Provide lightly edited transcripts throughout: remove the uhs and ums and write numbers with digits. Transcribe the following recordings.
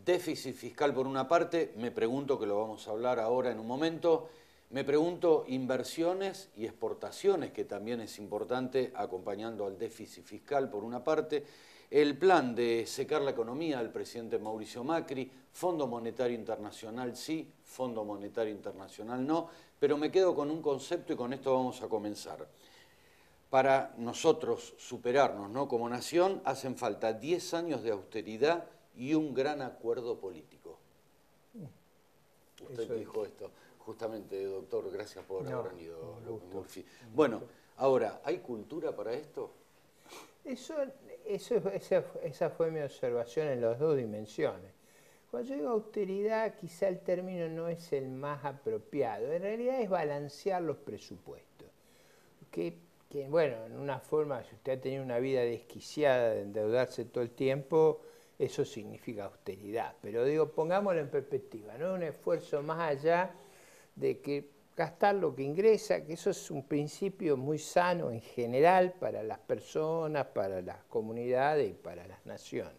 déficit fiscal por una parte, me pregunto, que lo vamos a hablar ahora en un momento, me pregunto inversiones y exportaciones, que también es importante, acompañando al déficit fiscal por una parte, el plan de secar la economía del presidente Mauricio Macri, Fondo Monetario Internacional sí, Fondo Monetario Internacional no, pero me quedo con un concepto y con esto vamos a comenzar. Para nosotros superarnos, ¿no?, como nación, hacen falta 10 años de austeridad y un gran acuerdo político. Usted dijo esto, justamente, doctor, gracias por haber venido, López Murphy. Bueno, ahora, ¿hay cultura para esto? Esa fue mi observación en las dos dimensiones. Cuando yo digo austeridad, quizá el término no es el más apropiado. En realidad es balancear los presupuestos. Bueno, en una forma, si usted ha tenido una vida desquiciada de endeudarse todo el tiempo, eso significa austeridad. Pero digo, pongámoslo en perspectiva, ¿no? Un esfuerzo más allá de que gastar lo que ingresa, que eso es un principio muy sano en general para las personas, para las comunidades y para las naciones.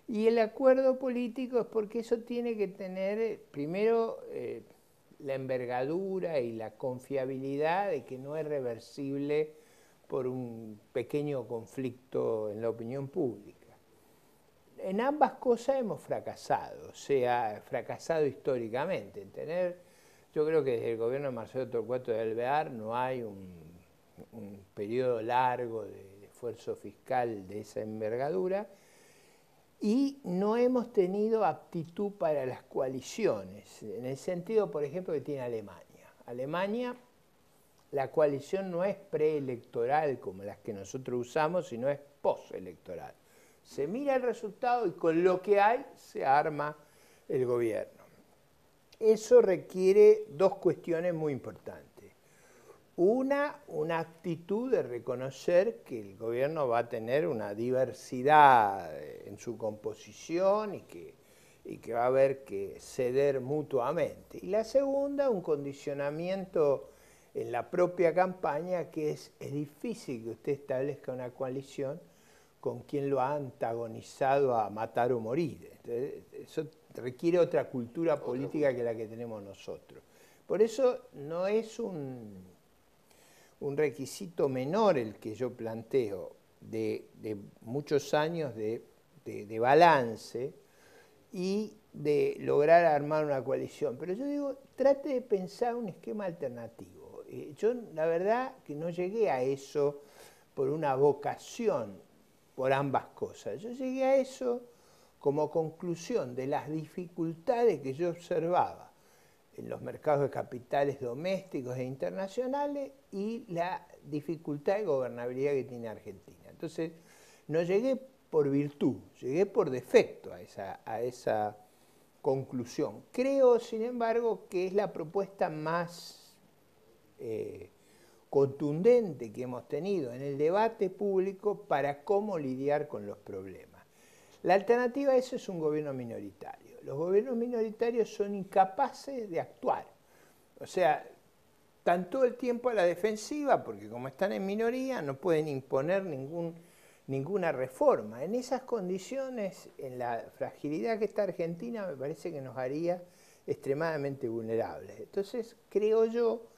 Y el acuerdo político es porque eso tiene que tener, primero, la envergadura y la confiabilidad de que no es reversible por un pequeño conflicto en la opinión pública. En ambas cosas hemos fracasado, o sea, fracasado históricamente. Yo creo que desde el gobierno de Marcelo Torcuato de Alvear no hay un periodo largo de esfuerzo fiscal de esa envergadura, y no hemos tenido aptitud para las coaliciones, en el sentido, por ejemplo, que tiene Alemania. Alemania, la coalición no es preelectoral como las que nosotros usamos, sino es postelectoral. Se mira el resultado y con lo que hay se arma el gobierno. Eso requiere dos cuestiones muy importantes. Una actitud de reconocer que el gobierno va a tener una diversidad en su composición y que va a haber que ceder mutuamente. Y la segunda, un condicionamiento en la propia campaña, que es difícil que usted establezca una coalición con quien lo ha antagonizado a matar o morir. Entonces, eso requiere otra cultura política que la que tenemos nosotros. Por eso no es un requisito menor el que yo planteo de muchos años de balance y de lograr armar una coalición. Pero yo digo, trate de pensar un esquema alternativo. Yo la verdad que no llegué a eso por una vocación por ambas cosas. Yo llegué a eso como conclusión de las dificultades que yo observaba en los mercados de capitales domésticos e internacionales y la dificultad de gobernabilidad que tiene Argentina. Entonces, no llegué por virtud, llegué por defecto a esa conclusión. Creo, sin embargo, que es la propuesta más contundente que hemos tenido en el debate público para cómo lidiar con los problemas. La alternativa a eso es un gobierno minoritario. Los gobiernos minoritarios son incapaces de actuar. O sea, están todo el tiempo a la defensiva porque como están en minoría no pueden imponer ninguna reforma. En esas condiciones, en la fragilidad que está Argentina, me parece que nos haría extremadamente vulnerables. Entonces, creo yo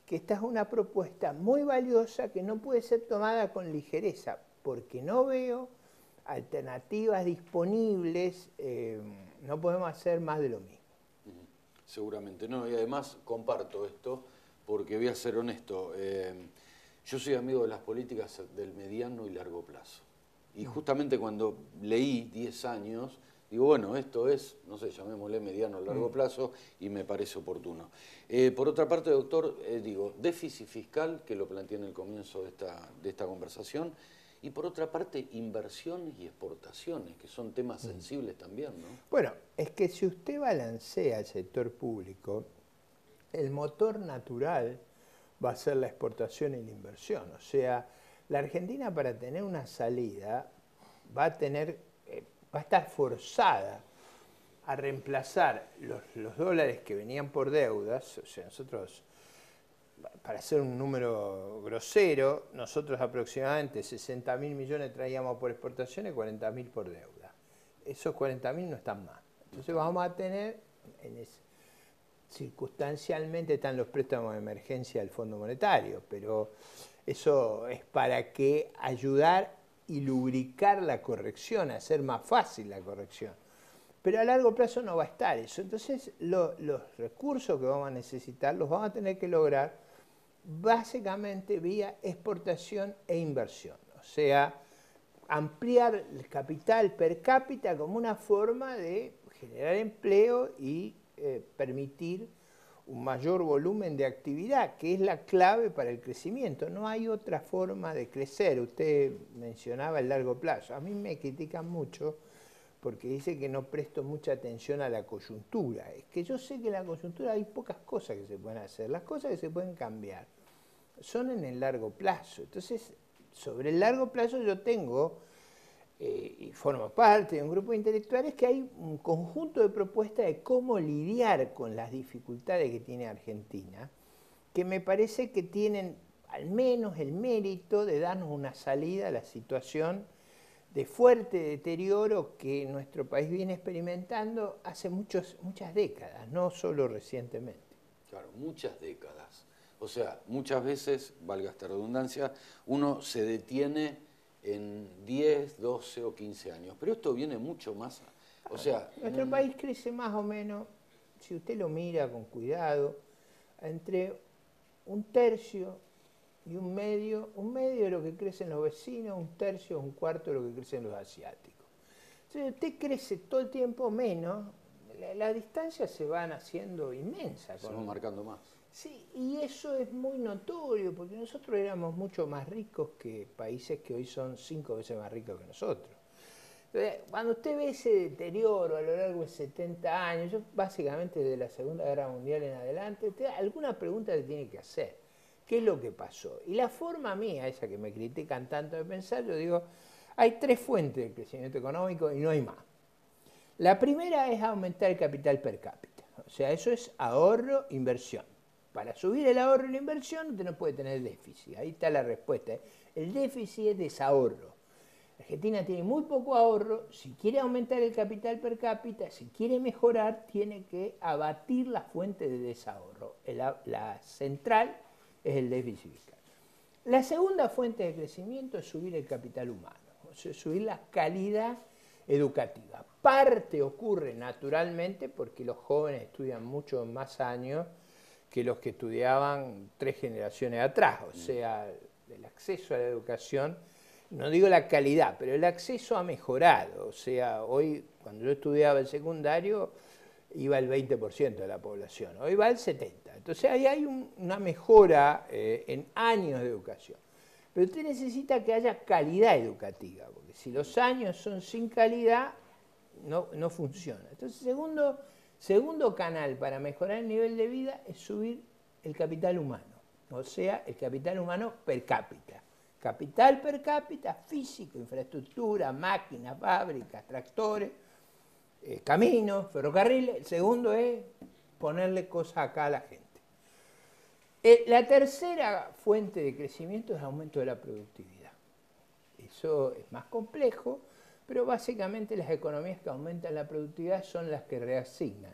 que esta es una propuesta muy valiosa que no puede ser tomada con ligereza, porque no veo alternativas disponibles, no podemos hacer más de lo mismo. Seguramente no, y además comparto esto, porque voy a ser honesto, yo soy amigo de las políticas del mediano y largo plazo. Y justamente cuando leí 10 años, digo, bueno, esto es, no sé, llamémosle mediano o largo plazo, y me parece oportuno. Por otra parte, doctor, digo, déficit fiscal, que lo planteé en el comienzo de esta conversación, y por otra parte, inversiones y exportaciones, que son temas sensibles también, ¿no? Bueno, es que si usted balancea el sector público, el motor natural va a ser la exportación y la inversión. O sea, la Argentina para tener una salida va a estar forzada a reemplazar los dólares que venían por deudas. O sea, nosotros, para hacer un número grosero, nosotros aproximadamente 60.000 millones traíamos por exportación y 40.000 por deuda. Esos 40.000 no están más. Entonces vamos a tener, circunstancialmente están los préstamos de emergencia del Fondo Monetario, pero eso es para que ayudar y lubricar la corrección, hacer más fácil la corrección. Pero a largo plazo no va a estar eso. Entonces los recursos que vamos a necesitar los vamos a tener que lograr básicamente vía exportación e inversión. O sea, ampliar el capital per cápita como una forma de generar empleo y permitir un mayor volumen de actividad, que es la clave para el crecimiento. No hay otra forma de crecer. Usted mencionaba el largo plazo. A mí me critican mucho porque dice que no presto mucha atención a la coyuntura. Es que yo sé que en la coyuntura hay pocas cosas que se pueden hacer. Las cosas que se pueden cambiar son en el largo plazo. Entonces, sobre el largo plazo yo tengo, y formo parte de un grupo de intelectuales, que hay un conjunto de propuestas de cómo lidiar con las dificultades que tiene Argentina, que me parece que tienen al menos el mérito de darnos una salida a la situación de fuerte deterioro que nuestro país viene experimentando hace muchas décadas, no solo recientemente. Claro, muchas décadas. O sea, muchas veces, valga esta redundancia, uno se detiene en 10, 12 o 15 años. Pero esto viene mucho más. O sea, nuestro país crece más o menos, si usted lo mira con cuidado, entre un tercio y un medio de lo que crecen los vecinos, un tercio o un cuarto de lo que crecen los asiáticos. Entonces, usted crece todo el tiempo menos, las distancias se van haciendo inmensas. Se van marcando más. Sí, y eso es muy notorio, porque nosotros éramos mucho más ricos que países que hoy son 5 veces más ricos que nosotros. Entonces, cuando usted ve ese deterioro a lo largo de 70 años, yo básicamente desde la Segunda Guerra Mundial en adelante, usted alguna pregunta le tiene que hacer. ¿Qué es lo que pasó? Y la forma mía, esa que me critican tanto de pensar, yo digo, hay 3 fuentes de crecimiento económico y no hay más. La primera es aumentar el capital per cápita. O sea, eso es ahorro, inversión. Para subir el ahorro y la inversión usted no puede tener déficit. Ahí está la respuesta. El déficit es desahorro. Argentina tiene muy poco ahorro. Si quiere aumentar el capital per cápita, si quiere mejorar, tiene que abatir la fuente de desahorro. La central es el déficit fiscal. La segunda fuente de crecimiento es subir el capital humano, o sea, subir la calidad educativa. Parte ocurre naturalmente porque los jóvenes estudian mucho más años que los que estudiaban 3 generaciones atrás, o sea, el acceso a la educación, no digo la calidad, pero el acceso ha mejorado. O sea, hoy cuando yo estudiaba el secundario iba el 20% de la población, hoy va el 70%. Entonces ahí hay una mejora en años de educación. Pero usted necesita que haya calidad educativa, porque si los años son sin calidad, no funciona. Entonces, segundo canal para mejorar el nivel de vida es subir el capital humano, o sea, el capital humano per cápita. Capital per cápita físico, infraestructura, máquinas, fábricas, tractores, caminos, ferrocarriles. El segundo es ponerle cosas acá a la gente. La tercera fuente de crecimiento es el aumento de la productividad. Eso es más complejo, pero básicamente las economías que aumentan la productividad son las que reasignan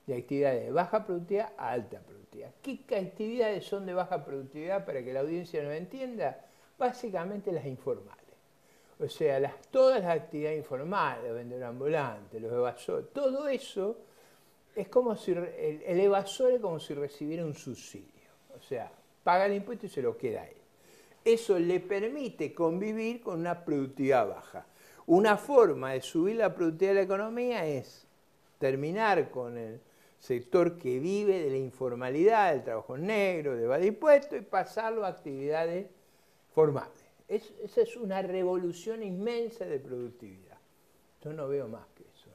de actividades de baja productividad a alta productividad. ¿Qué actividades son de baja productividad para que la audiencia nos entienda? Básicamente las informales. O sea, todas las actividades informales, los vendedores ambulantes, los evasores, todo eso es como si el evasor es como si recibiera un subsidio. O sea, paga el impuesto y se lo queda a él. Eso le permite convivir con una productividad baja. Una forma de subir la productividad de la economía es terminar con el sector que vive de la informalidad, del trabajo negro, de evadir impuestos y pasarlo a actividades formales. Esa es una revolución inmensa de productividad. Yo no veo más que eso.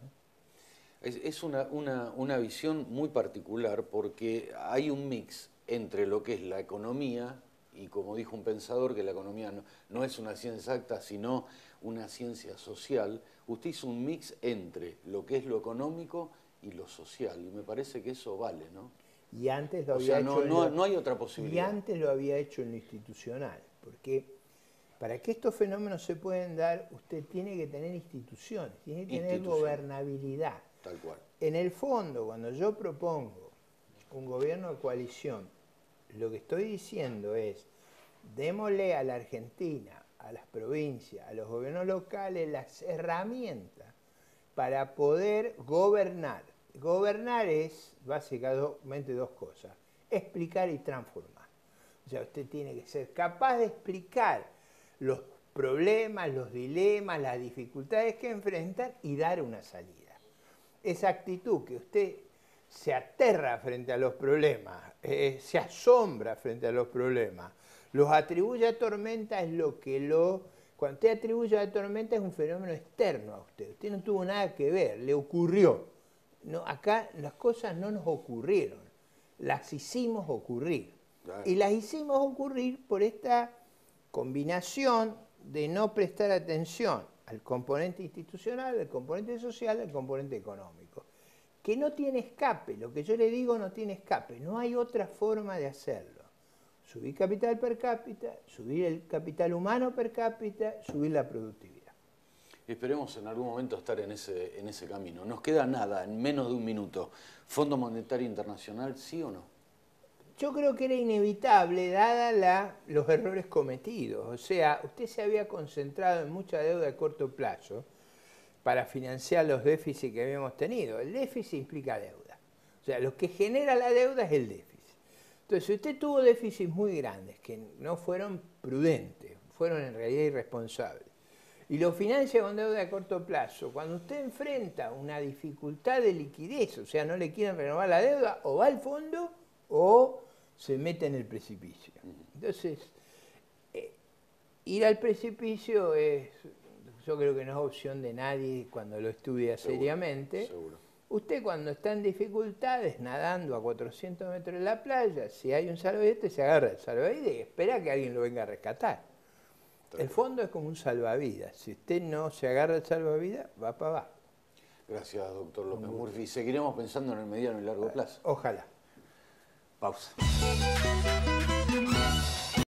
Es una visión muy particular porque hay un mix entre lo que es la economía y, como dijo un pensador, que la economía no es una ciencia exacta, sino una ciencia social. Usted hizo un mix entre lo que es lo económico y lo social, y me parece que eso vale, ¿no? Y antes lo había hecho no hay otra posibilidad. Y antes lo había hecho en lo institucional, porque para que estos fenómenos se puedan dar, usted tiene que tener instituciones, tiene que tener gobernabilidad. Tal cual. En el fondo, cuando yo propongo un gobierno de coalición, lo que estoy diciendo es, démosle a la Argentina, a las provincias, a los gobiernos locales las herramientas para poder gobernar. Gobernar es básicamente dos cosas, explicar y transformar. O sea, usted tiene que ser capaz de explicar los problemas, los dilemas, las dificultades que enfrentan y dar una salida. Esa actitud que usted se aterra frente a los problemas, se asombra frente a los problemas, los atribuye a tormenta es lo que Cuando usted atribuye a tormenta es un fenómeno externo a usted. Usted no tuvo nada que ver, le ocurrió. No, acá las cosas no nos ocurrieron, las hicimos ocurrir. Claro. Y las hicimos ocurrir por esta combinación de no prestar atención al componente institucional, al componente social, al componente económico, que no tiene escape. Lo que yo le digo no tiene escape, no hay otra forma de hacerlo. Subir capital per cápita, subir el capital humano per cápita, subir la productividad. Esperemos en algún momento estar en ese camino. Nos queda nada, en menos de un minuto. ¿Fondo Monetario Internacional, sí o no? Yo creo que era inevitable, dada los errores cometidos. O sea, usted se había concentrado en mucha deuda de corto plazo para financiar los déficits que habíamos tenido. El déficit implica deuda. O sea, lo que genera la deuda es el déficit. Entonces, si usted tuvo déficits muy grandes, que no fueron prudentes, fueron en realidad irresponsables, y lo financia con deuda de corto plazo, cuando usted enfrenta una dificultad de liquidez, o sea, no le quieren renovar la deuda, o va al fondo o se mete en el precipicio. Entonces, ir al precipicio yo creo que no es opción de nadie cuando lo estudia seriamente. Seguro. Usted cuando está en dificultades, nadando a 400 metros de la playa, si hay un salvavidas, se agarra el salvavidas y espera que alguien lo venga a rescatar. El fondo es como un salvavidas. Si usted no se agarra el salvavidas, va para abajo. Gracias, doctor López Murphy. Seguiremos pensando en el mediano y largo plazo. Ojalá. Pausa.